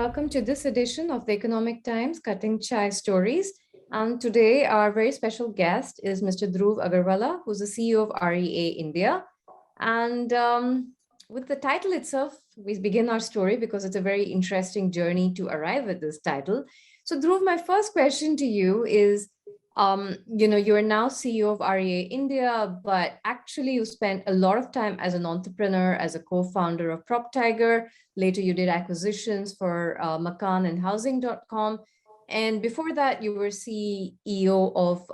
welcome to this edition of the Economic Times Cutting Chai Stories. And today, our very special guest is Mr. Dhruv Agarwala, who's the CEO of REA India. And with the title itself, we begin our story because it's a very interesting journey to arrive at this title. So, Dhruv, my first question to you is, you are now CEO of REA India, but actually you spent a lot of time as an entrepreneur, as a co-founder of PropTiger. Later, you did acquisitions for Makan and Housing.com. And before that, you were CEO of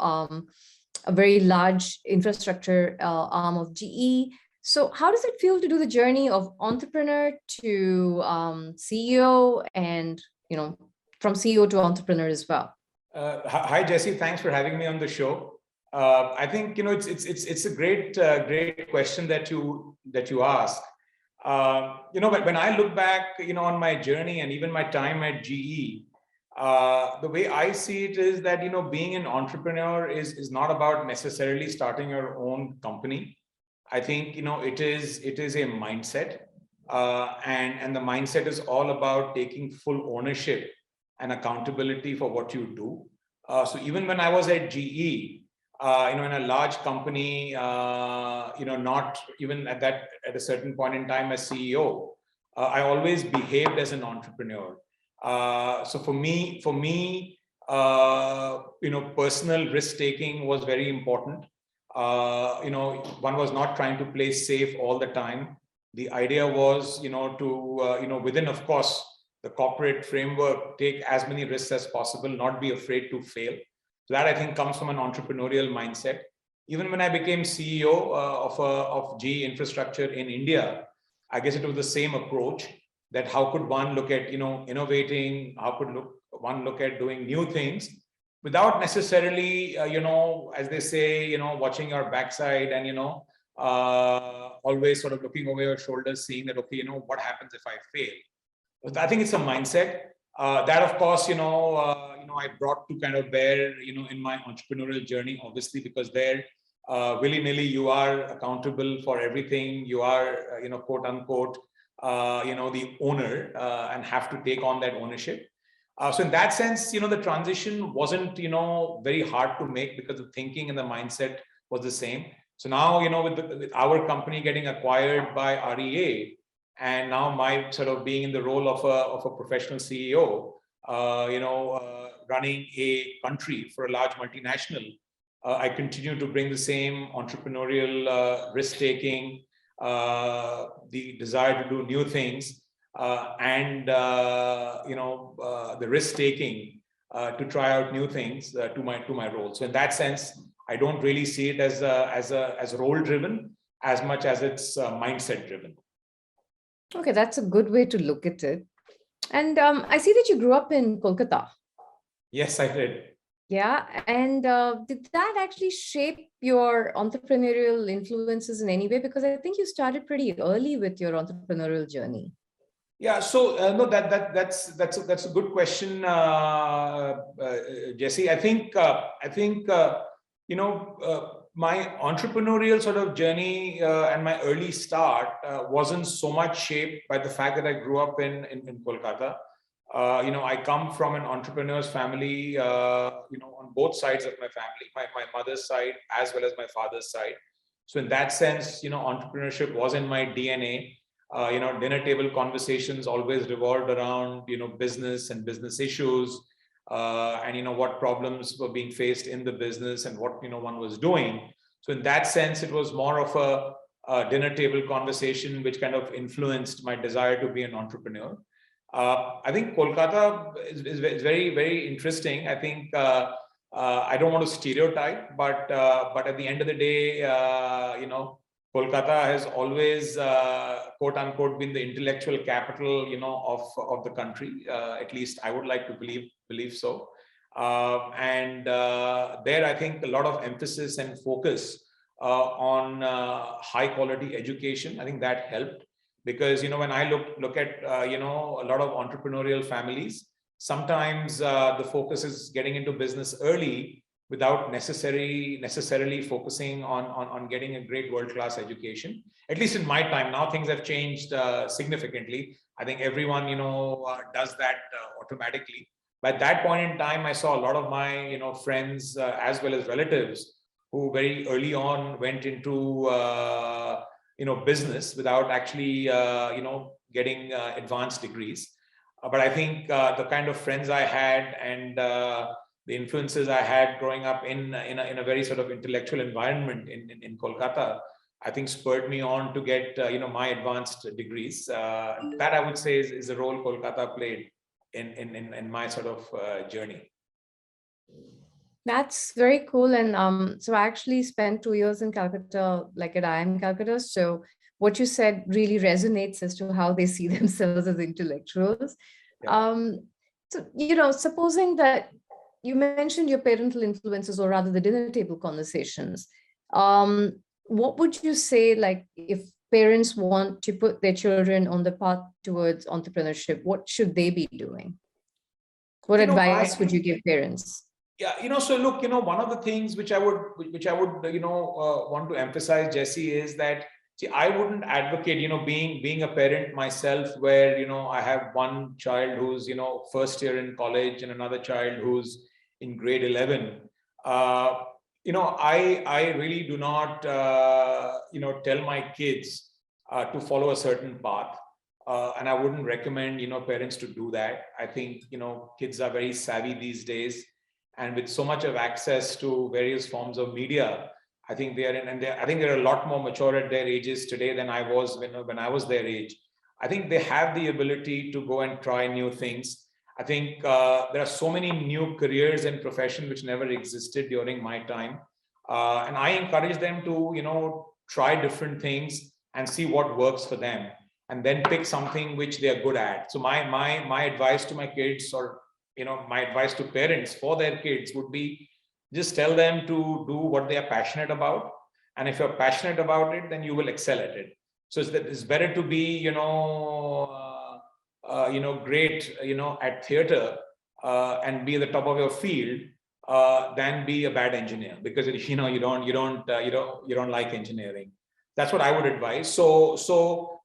a very large infrastructure arm of GE. So how does it feel to do the journey of entrepreneur to CEO and, from CEO to entrepreneur as well? Hi, Jesse. Thanks for having me on the show. I think it's a great question that you ask. When I look back, on my journey and even my time at GE, the way I see it is that being an entrepreneur is not about necessarily starting your own company. I think it is a mindset, and the mindset is all about taking full ownership and accountability for what you do. So even when I was at GE, in a large company, not even at a certain point in time as CEO, I always behaved as an entrepreneur. So for me, personal risk taking was very important. One was not trying to play safe all the time. The idea was, to within, of course, the corporate framework, take as many risks as possible, not be afraid to fail. So that I think comes from an entrepreneurial mindset. Even when I became CEO of GE Infrastructure in India, I guess it was the same approach, that how could one look at innovating, how could one look at doing new things without necessarily as they say, watching your backside and always sort of looking over your shoulders, seeing that okay, what happens if I fail. I think it's a mindset that, of course, I brought to kind of bear, in my entrepreneurial journey, obviously, because there, willy-nilly, you are accountable for everything. You are, quote unquote, the owner and have to take on that ownership. So in that sense, the transition wasn't, very hard to make because the thinking and the mindset was the same. So now, with our company getting acquired by REA, and now my sort of being in the role of a professional CEO, running a country for a large multinational, I continue to bring the same entrepreneurial risk-taking, the desire to do new things, and the risk-taking to try out new things to my role. So in that sense, I don't really see it as role-driven as much as it's mindset-driven. Okay, that's a good way to look at it. And I see that you grew up in Kolkata. Yes, I did. Yeah, and did that actually shape your entrepreneurial influences in any way? Because I think you started pretty early with your entrepreneurial journey. Yeah, so no, that's a good question, Jesse. I think my entrepreneurial sort of journey and my early start wasn't so much shaped by the fact that I grew up in Kolkata. I come from an entrepreneur's family, on both sides of my family, my mother's side as well as my father's side. So in that sense, entrepreneurship was in my DNA. Dinner table conversations always revolved around, business and business issues, and what problems were being faced in the business and what one was doing. So in that sense, it was more of a dinner table conversation which kind of influenced my desire to be an entrepreneur. I think Kolkata is very, very interesting. I think I don't want to stereotype, but at the end of the day, Kolkata has always, quote unquote, been the intellectual capital, of the country. At least I would like to believe so. And there, I think a lot of emphasis and focus on high quality education. I think that helped because, when I look at, a lot of entrepreneurial families, sometimes the focus is getting into business early without necessarily focusing on getting a great world-class education. At least in my time. Now things have changed significantly. I think everyone, does that automatically. But at that point in time, I saw a lot of my, friends as well as relatives who very early on went into, business without actually, getting advanced degrees. But I think the kind of friends I had and the influences I had growing up in a very sort of intellectual environment in Kolkata, I think spurred me on to get my advanced degrees. That I would say is the role Kolkata played in my sort of journey. That's very cool. And so I actually spent 2 years in Calcutta, like at IIM Calcutta. So what you said really resonates as to how they see themselves as intellectuals. Yeah. So, supposing that you mentioned your parental influences, or rather the dinner table conversations, what would you say, like, if parents want to put their children on the path towards entrepreneurship, what should they be doing? What advice would you give parents? Yeah, so look, one of the things which I would, want to emphasize, Jesse, is that, see, I wouldn't advocate, being a parent myself, where, I have one child who's, first year in college and another child who's in grade 11. I really do not, tell my kids to follow a certain path. And I wouldn't recommend, parents to do that. I think, kids are very savvy these days. And with so much of access to various forms of media, I think they are I think they're a lot more mature at their ages today than I was when I was their age. I think they have the ability to go and try new things. I think there are so many new careers and professions which never existed during my time. And I encourage them to, try different things and see what works for them, and then pick something which they are good at. So my advice to my kids, or my advice to parents for their kids, would be just tell them to do what they are passionate about. And if you're passionate about it, then you will excel at it. So it's better to be, great, at theater and be at the top of your field than be a bad engineer, because, you don't like engineering. That's what I would advise. So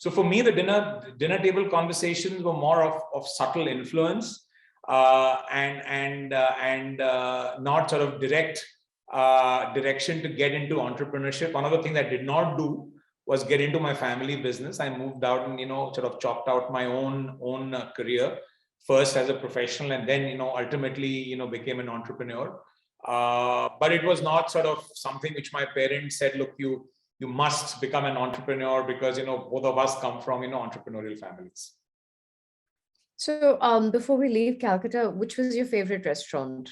for me, the dinner table conversations were more of subtle influence. And not sort of direct direction to get into entrepreneurship. One of the things I did not do was get into my family business. I moved out and, sort of chalked out my own career, first as a professional, and then, ultimately, became an entrepreneur. But it was not sort of something which my parents said, look, you must become an entrepreneur, because, both of us come from, entrepreneurial families. So before we leave Calcutta, which was your favorite restaurant?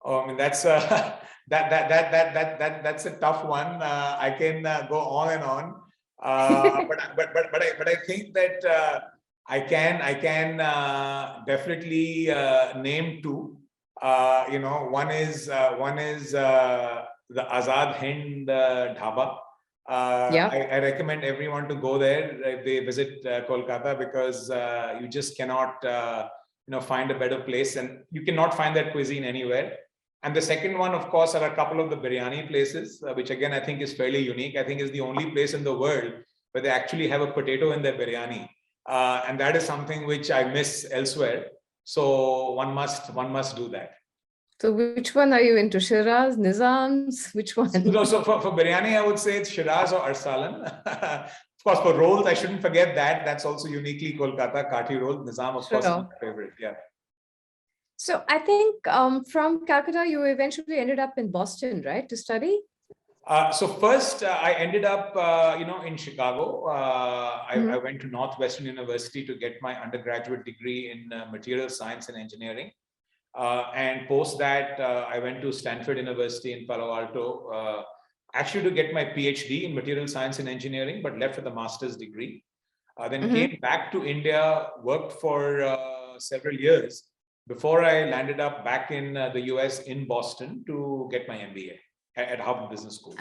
Oh, I mean, that's that's a tough one. I can go on and on, but I think that I can definitely name two. One is the Azad Hind Dhaba. I recommend everyone to go there if they visit Kolkata, because you just cannot find a better place, and you cannot find that cuisine anywhere. And the second one, of course, are a couple of the biryani places, which again I think is fairly unique. I think is the only place in the world where they actually have a potato in their biryani, and that is something which I miss elsewhere. So one must do that. So which one are you into? Shiraz, Nizam's? Which one? So for biryani, I would say it's Shiraz or Arsalan. Of course, for rolls, I shouldn't forget that. That's also uniquely Kolkata, Kathi roll. Nizam, of course, is my favorite. Yeah. So I think from Calcutta, you eventually ended up in Boston, right, to study? So first, I ended up, in Chicago. I went to Northwestern University to get my undergraduate degree in material science and engineering. And post that, I went to Stanford University in Palo Alto, actually to get my PhD in material science and engineering, but left with a master's degree. Then came back to India, worked for several years before I landed up back in the US in Boston to get my MBA at Harvard Business School.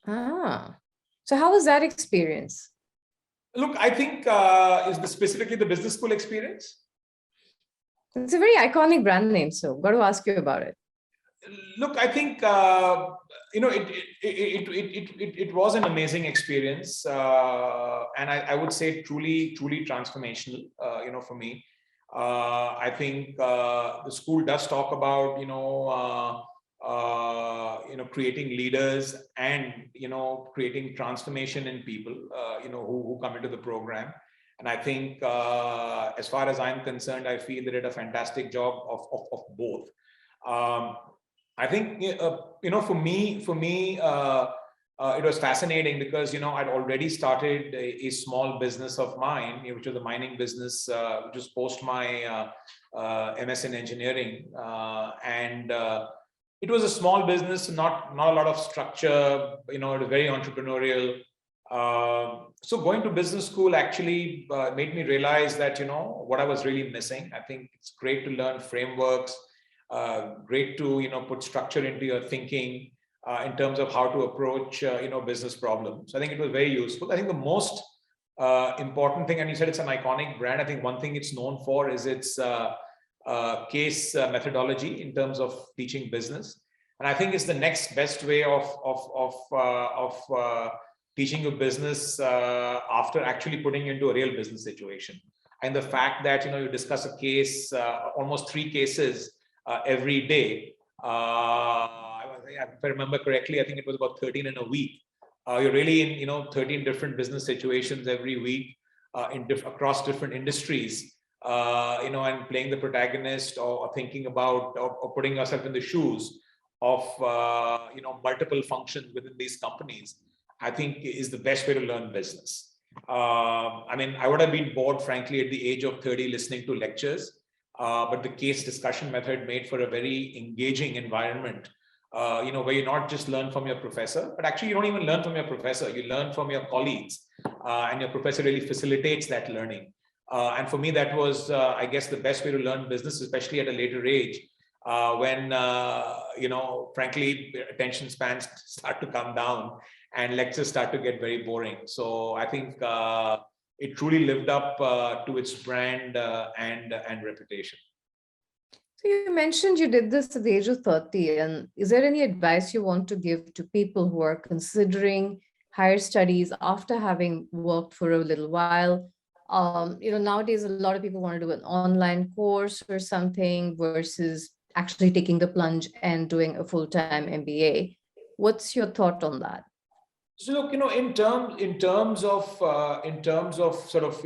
So how was that experience? Look, I think is specifically the business school experience. It's a very iconic brand name, so got to ask you about it. Look, I think it was an amazing experience, and I would say truly transformational. For me, I think the school does talk about creating leaders and creating transformation in people who come into the program. And I think as far as I'm concerned, I feel they did a fantastic job of both. I think for me, it was fascinating because I'd already started a small business of mine, which was a mining business, which was post my MS in engineering, and it was a small business, not a lot of structure. It was very entrepreneurial. So going to business school actually made me realize that what I was really missing. I think it's great to learn frameworks. Great to put structure into your thinking in terms of how to approach business problems. I think it was very useful. I think the most important thing, and you said it's an iconic brand. I think one thing it's known for is its case methodology in terms of teaching business, and I think it's the next best way of teaching a business after actually putting into a real business situation. And the fact that you discuss a case, almost 3 cases every day. If I remember correctly, I think it was about 13 in a week. You're really in 13 different business situations every week across different industries. And playing the protagonist or thinking about or putting yourself in the shoes of multiple functions within these companies, I think is the best way to learn business. I mean, I would have been bored, frankly, at the age of 30 listening to lectures. But the case discussion method made for a very engaging environment, where you not just learn from your professor, but actually you don't even learn from your professor, you learn from your colleagues, and your professor really facilitates that learning. And for me, that was, I guess, the best way to learn business, especially at a later age, when, frankly, attention spans start to come down and lectures start to get very boring. So I think it truly lived up to its brand and reputation. So you mentioned you did this at the age of 30, and is there any advice you want to give to people who are considering higher studies after having worked for a little while? Nowadays, a lot of people want to do an online course or something versus actually taking the plunge and doing a full-time MBA. What's your thought on that? So look, in terms of sort of,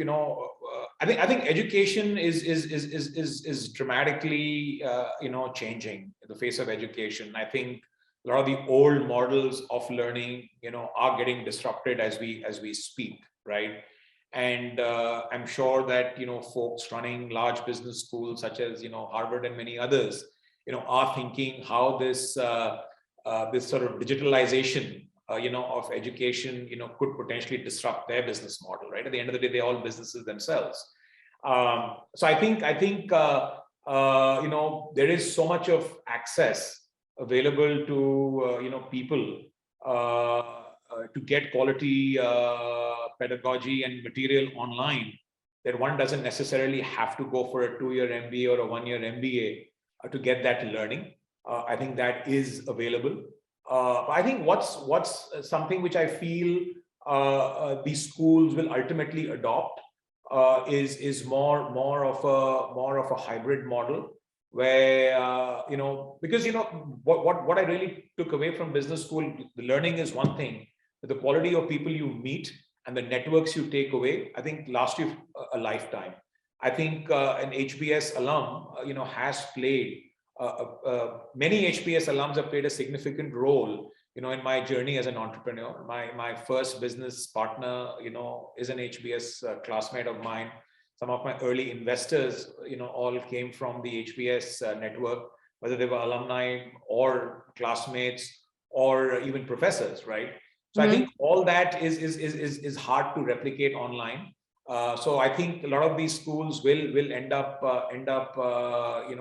I think education is dramatically changing in the face of education. I think a lot of the old models of learning are getting disrupted as we speak, right? And I'm sure that folks running large business schools such as Harvard and many others are thinking how this sort of digitalization of education, could potentially disrupt their business model, right? At the end of the day, they're all businesses themselves. So I think there is so much of access available to people to get quality pedagogy and material online, that one doesn't necessarily have to go for a 2-year MBA or a 1-year MBA to get that learning. I think that is available. I think what's something which I feel these schools will ultimately adopt is more of a hybrid model, where because what I really took away from business school, the learning is one thing, but the quality of people you meet and the networks you take away, I think last you a lifetime. I think an HBS alum has played. Many HBS alums have played a significant role, in my journey as an entrepreneur. My first business partner, is an HBS classmate of mine. Some of my early investors, all came from the HBS network, whether they were alumni or classmates or even professors, right? So I think all that is hard to replicate online. So I think a lot of these schools will end up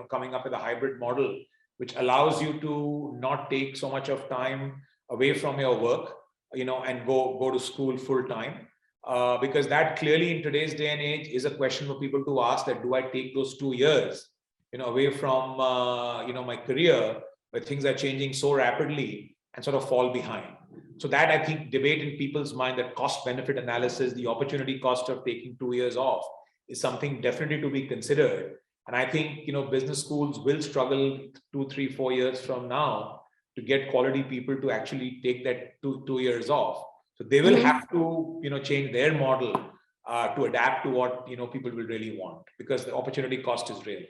coming up with a hybrid model, which allows you to not take so much of time away from your work, and go to school full time, because that clearly in today's day and age is a question for people to ask, that do I take those 2 years away from my career, where things are changing so rapidly and sort of fall behind. So that, I think, debate in people's mind, that cost benefit analysis, the opportunity cost of taking 2 years off, is something definitely to be considered. And I think, business schools will struggle 2, 3, 4 years from now to get quality people to actually take that two years off. So they will have to, change their model to adapt to what, people will really want, because the opportunity cost is real.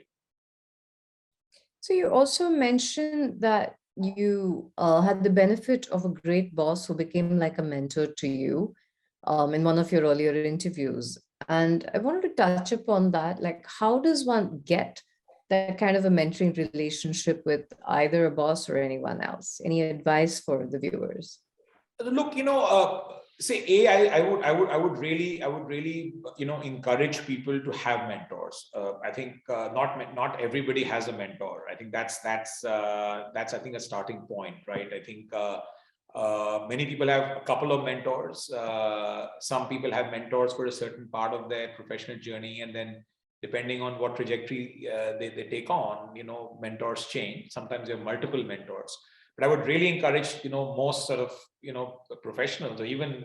So you also mentioned that you had the benefit of a great boss who became like a mentor to you in one of your earlier interviews. And I wanted to touch upon that. Like, how does one get that kind of a mentoring relationship with either a boss or anyone else? Any advice for the viewers? Look, say I would really encourage people to have mentors. I think not everybody has a mentor. I think that's I think a starting point, right? I think many people have a couple of mentors. Some people have mentors for a certain part of their professional journey, and then depending on what trajectory they take on, mentors change. Sometimes you have multiple mentors. But I would really encourage, most sort of, professionals or even,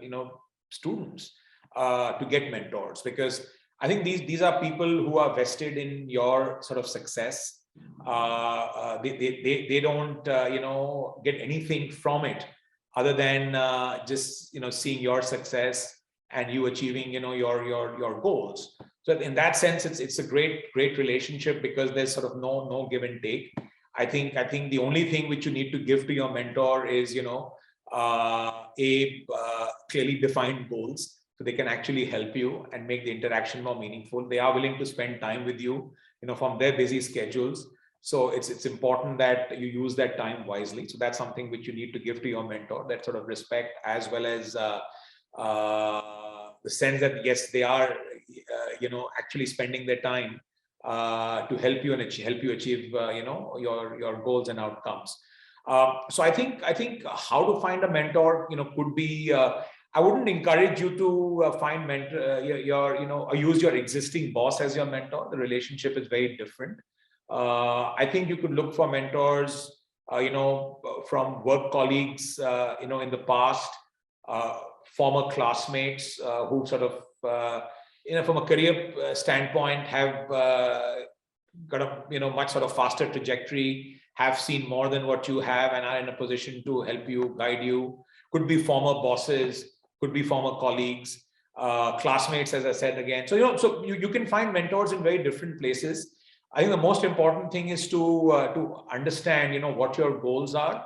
students to get mentors, because I think these are people who are vested in your sort of success. They don't, get anything from it other than just, seeing your success and you achieving, your goals. So in that sense, it's a great relationship, because there's sort of no give and take. I think the only thing which you need to give to your mentor is, clearly defined goals, so they can actually help you and make the interaction more meaningful. They are willing to spend time with you, from their busy schedules. So it's important that you use that time wisely. So that's something which you need to give to your mentor, that sort of respect, as well as the sense that, yes, they are, actually spending their time to help you and help you achieve, your goals and outcomes. So I think how to find a mentor, could be. I wouldn't encourage you to find mentor or use your existing boss as your mentor. The relationship is very different. I think you could look for mentors, from work colleagues, in the past, former classmates who sort of, from a career standpoint, have got a much sort of faster trajectory, have seen more than what you have, and are in a position to help you, guide you. Could be former bosses, could be former colleagues, classmates, as I said again. So so you can find mentors in very different places. I think the most important thing is to understand, what your goals are,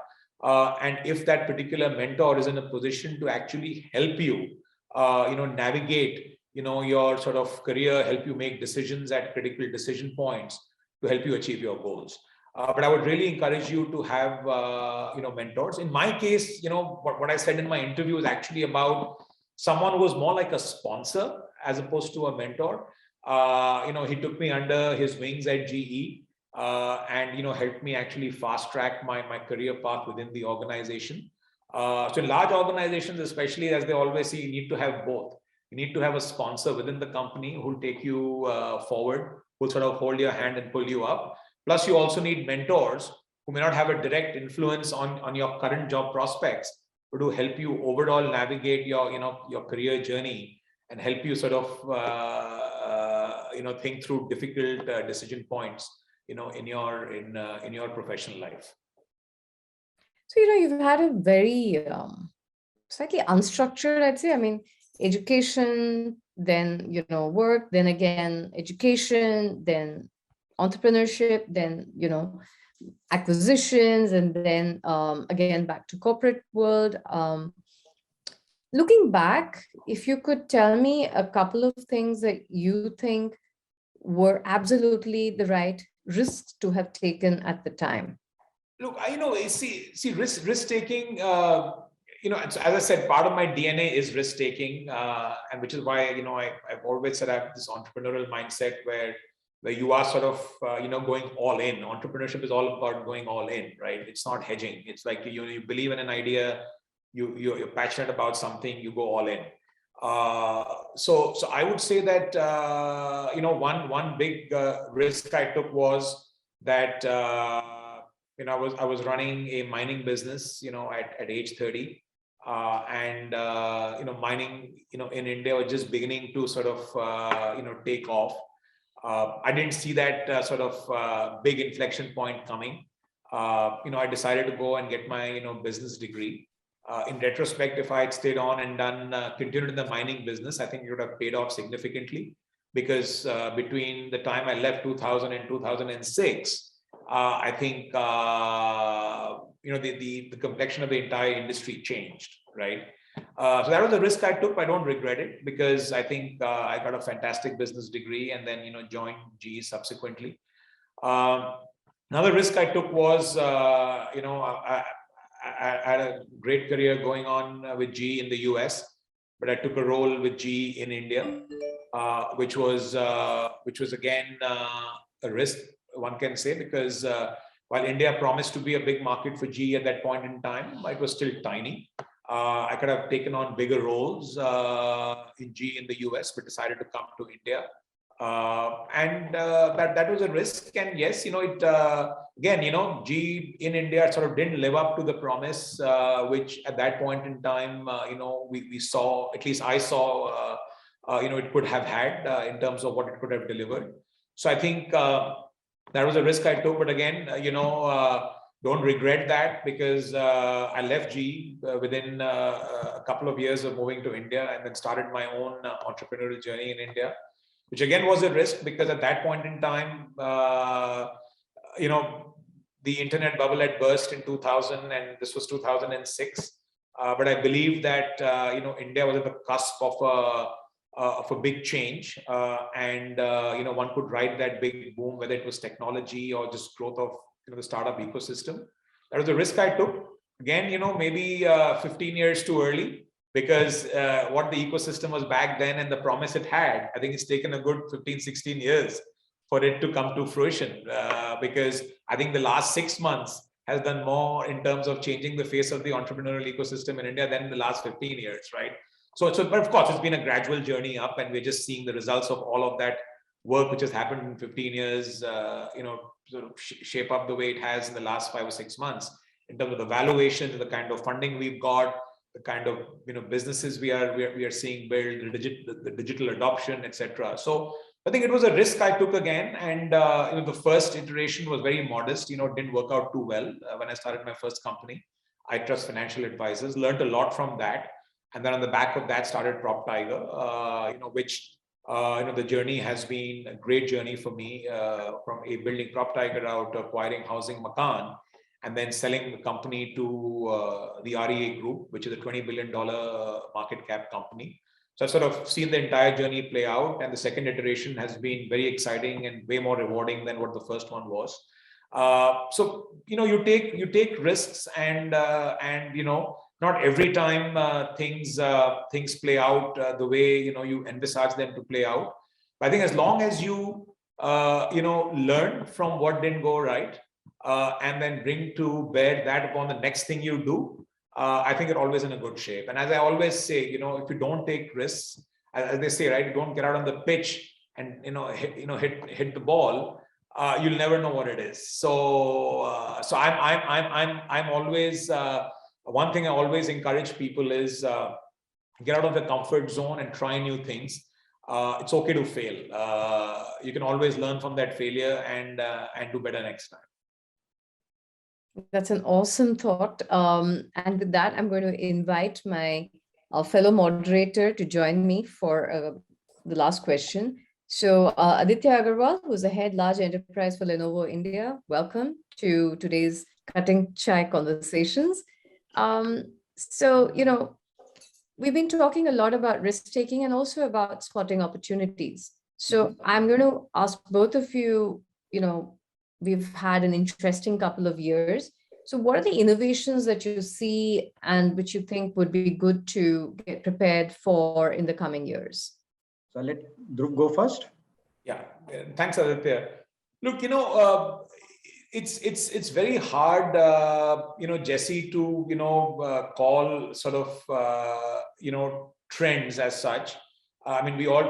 and if that particular mentor is in a position to actually help you, navigate, your sort of career, help you make decisions at critical decision points to help you achieve your goals. But I would really encourage you to have, mentors. In my case, what I said in my interview is actually about someone who was more like a sponsor as opposed to a mentor. He took me under his wings at GE, and helped me actually fast track my career path within the organization. So in large organizations, especially, as they always say, you need to have both. You need to have a sponsor within the company who will take you forward, who will sort of hold your hand and pull you up. Plus, you also need mentors who may not have a direct influence on your current job prospects, but to help you overall navigate your career journey and help you sort of think through difficult decision points in your professional life. So you've had a very slightly unstructured, I'd say. I mean, education, then work, then again education, then entrepreneurship, then acquisitions, and then again back to corporate world. Looking back, if you could tell me a couple of things that you think were absolutely the right risks to have taken at the time. Look, see risk taking. As I said, part of my DNA is risk taking, and which is why I've always said I have this entrepreneurial mindset where you are sort of going all in. Entrepreneurship is all about going all in, right? It's not hedging. It's like you believe in an idea, you're passionate about something, you go all in. So I would say that one big risk I took was that I was running a mining business, at age 30. Mining, in India was just beginning to sort of, take off. I didn't see that sort of big inflection point coming. I decided to go and get my, business degree. In retrospect, if I had stayed on and continued in the mining business, I think it would have paid off significantly, because between the time I left 2000 and 2006, I think the complexion of the entire industry changed, right? So that was a risk I took. I don't regret it, because I think I got a fantastic business degree and then joined GE subsequently. Another risk I took was I had a great career going on with GE in the US, but I took a role with GE in India, which was again a risk, one can say, because while India promised to be a big market for GE at that point in time, it was still tiny. I could have taken on bigger roles in GE in the US, but decided to come to India. That was a risk. And yes, again, GE in India sort of didn't live up to the promise, which at that point in time, we saw, at least I saw, it could have had in terms of what it could have delivered. So I think that was a risk I took. But again, don't regret that, because I left GE within a couple of years of moving to India, and then started my own entrepreneurial journey in India, which again was a risk, because at that point in time, the internet bubble had burst in 2000, and this was 2006. But I believe that India was at the cusp of a big change, and one could ride that big boom, whether it was technology or just growth of the startup ecosystem. That was a risk I took. Again, maybe 15 years too early, because what the ecosystem was back then and the promise it had, I think it's taken a good 15, 16 years for it to come to fruition, because I think the last 6 months has done more in terms of changing the face of the entrepreneurial ecosystem in India than the last 15 years, right? So, but of course, it's been a gradual journey up, and we're just seeing the results of all of that work which has happened in 15 years, sort of shape up the way it has in the last 5 or 6 months, in terms of the valuation, the kind of funding we've got, the kind of businesses we are seeing build, the digital adoption, etc. So I think it was a risk I took again, and the first iteration was very modest. Didn't work out too well when I started my first company. I Trust Financial Advisors, learned a lot from that, and then on the back of that started Prop Tiger, which the journey has been a great journey for me, from building Prop Tiger out to acquiring Housing Makan, and then selling the company to the REA Group, which is a $20 billion market cap company. So I've sort of seen the entire journey play out, and the second iteration has been very exciting and way more rewarding than what the first one was. So you take risks, and not every time things play out the way you envisage them to play out. But I think as long as you learn from what didn't go right, and then bring to bear that upon the next thing you do, I think you're always in a good shape. And as I always say, if you don't take risks, as they say, right, you don't get out on the pitch and hit the ball, you'll never know what it is. So I'm always one thing I always encourage people is get out of the comfort zone and try new things. It's okay to fail. You can always learn from that failure and do better next time. That's an awesome thought. And with that, I'm going to invite my fellow moderator to join me for the last question. So Aditya Agarwal, who's the head large enterprise for Lenovo India, welcome to today's Cutting Chai Conversations. So, we've been talking a lot about risk taking and also about spotting opportunities. So I'm going to ask both of you, we've had an interesting couple of years. So what are the innovations that you see and which you think would be good to get prepared for in the coming years? So let Dhruv go first. Yeah, thanks, Aditya. Look, it's very hard, Jesse, to call sort of trends as such. I mean, we all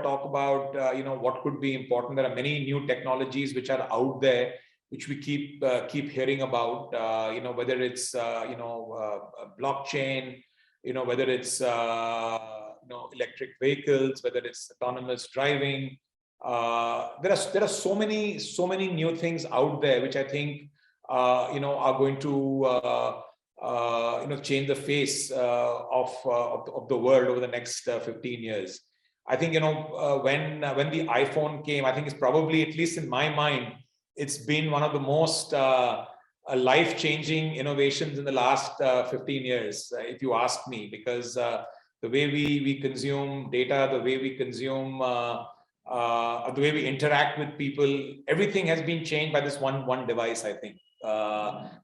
talk about what could be important. There are many new technologies which are out there which we keep hearing about, whether it's blockchain, whether it's electric vehicles, whether it's autonomous driving. There are so many new things out there which I think are going to change the face of the world over the next 15 years. I think when the iPhone came, I think it's probably, at least in my mind, it's been one of the most life-changing innovations in the last 15 years, if you ask me, because the way we consume data, the way we consume, the way we interact with people, everything has been changed by this one device, I think.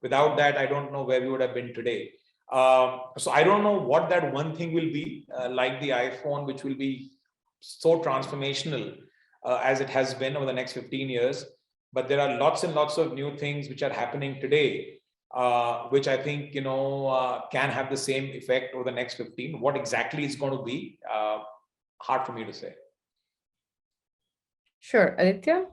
Without that, I don't know where we would have been today. So I don't know what that one thing will be, like the iPhone, which will be so transformational as it has been over the next 15 years. But there are lots and lots of new things which are happening today, which I think, can have the same effect over the next 15. What exactly it's going to be, hard for me to say. Sure. Aditya?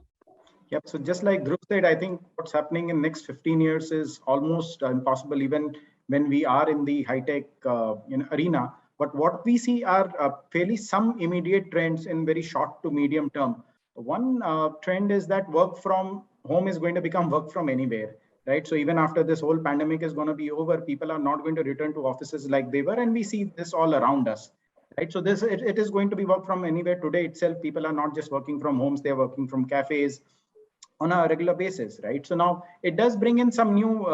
Yep. So just like Dhruv said, I think what's happening in next 15 years is almost impossible, even when we are in the high-tech arena. But what we see are fairly some immediate trends in very short to medium term. One trend is that work from home is going to become work from anywhere, right? So even after this whole pandemic is going to be over, people are not going to return to offices like they were, and we see this all around us, right? So it is going to be work from anywhere. Today itself, people are not just working from homes; they are working from cafes on a regular basis, right? So now it does bring in some new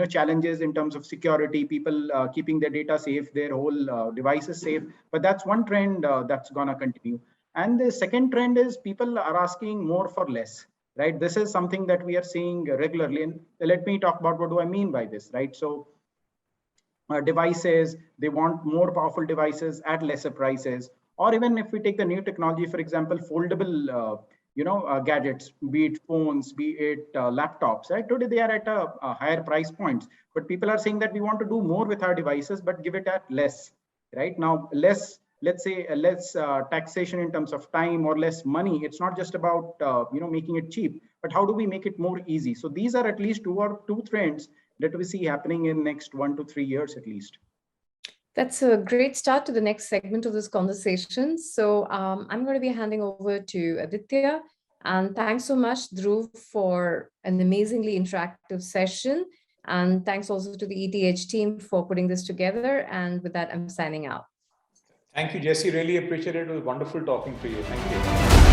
challenges in terms of security, people keeping their data safe, their whole devices safe. But that's one trend that's gonna continue. And the second trend is people are asking more for less, right? This is something that we are seeing regularly. And let me talk about what do I mean by this, right? So devices, they want more powerful devices at lesser prices. Or even if we take the new technology, for example, foldable gadgets, be it phones, be it laptops, right? Today they are at a higher price points, but people are saying that we want to do more with our devices, but give it at less, right? Now, less, let's say less taxation in terms of time or less money. It's not just about, making it cheap, but how do we make it more easy? So these are at least two trends that we see happening in next 1 to 3 years at least. That's a great start to the next segment of this conversation. So I'm going to be handing over to Aditya. And thanks so much, Dhruv, for an amazingly interactive session. And thanks also to the ETH team for putting this together. And with that, I'm signing out. Thank you, Jesse. Really appreciate it. It was wonderful talking to you. Thank you.